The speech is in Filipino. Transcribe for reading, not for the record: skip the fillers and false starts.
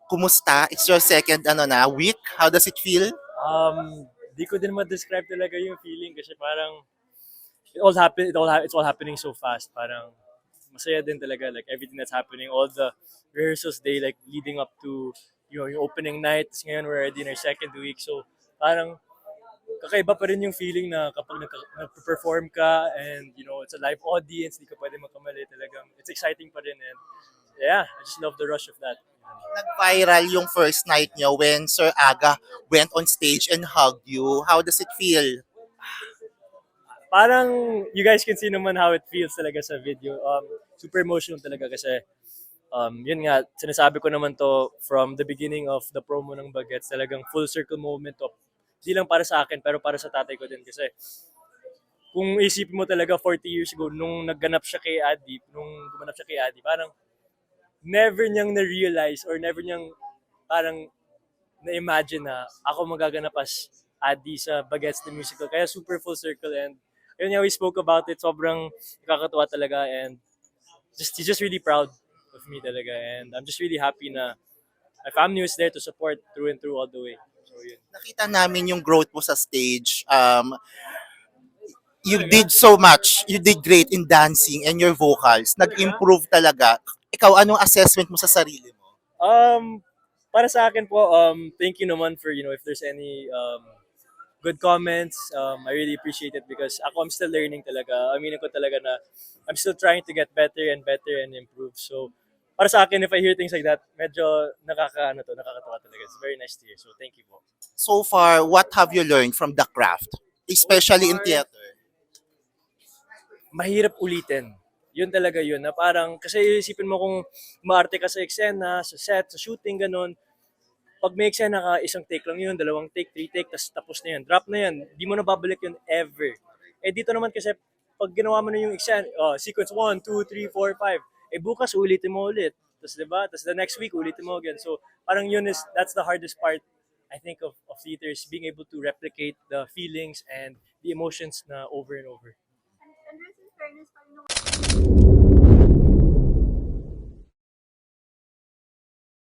Kumusta? It's your second week. How does it feel? Di ko din ma-describe talaga yung feeling kasi parang it's all happening so fast. Parang masaya din talaga like everything that's happening, all the rehearsals day like leading up to yung opening night. Tapos ngayon we're already in our second week. So parang kakaiba pa rin yung feeling na kapag nag-perform ka and it's a live audience, di ka pwede magkamali talagang. It's exciting pa rin and yeah, I just love the rush of that. Nag-viral yung first night niyo when Sir Aga went on stage and hugged you. How does it feel? Parang you guys can see naman how it feels talaga sa video. Super emotional talaga kasi yun nga, sinasabi ko naman to from the beginning of the promo ng Bagets, talagang full circle moment of, di lang para sa akin, pero para sa tatay ko din. Kasi kung isipin mo talaga 40 years ago, nung nagganap siya kay Adi, nung gumanap siya kay Adi, parang never niyang na-realize or never niyang parang na-imagine na ako magaganap as Adi sa Bagets the Musical. Kaya super full circle and yun nga, we spoke about it. Sobrang nakakatuwa talaga and he's just really proud of me talaga. And I'm just really happy na my family was there to support through and through all the way. So yun. Nakita namin yung growth mo sa stage. You did so much. You did great in dancing and your vocals. Nag-improve talaga. Ikaw, anong assessment mo sa sarili mo? Para sa akin po, thank you naman for, if there's any good comments. I really appreciate it because I'm still learning talaga. Aminin ko talaga na I'm still trying to get better and better and improve. So, para sa akin, if I hear things like that, medyo nakakatawa talaga. It's very nice to hear. So, thank you po. So far, what have you learned from the craft? Especially in theater. Mahirap ulitin. Yun talaga yun. Na parang, kasi isipin mo kung maarte ka sa eksena, sa set, sa shooting, ganun. Pag may eksena ka, isang take lang yun, dalawang take, three take, tapos na yun. Drop na yan. Di mo na babalik yun ever. Eh dito naman kasi, pag ginawa mo na yung eksena, sequence 1, 2, 3, 4, 5, eh bukas ulitin mo ulit. Tapos diba? Tapos the next week ulitin mo again. So parang that's the hardest part I think of theater is being able to replicate the feelings and the emotions na over and over.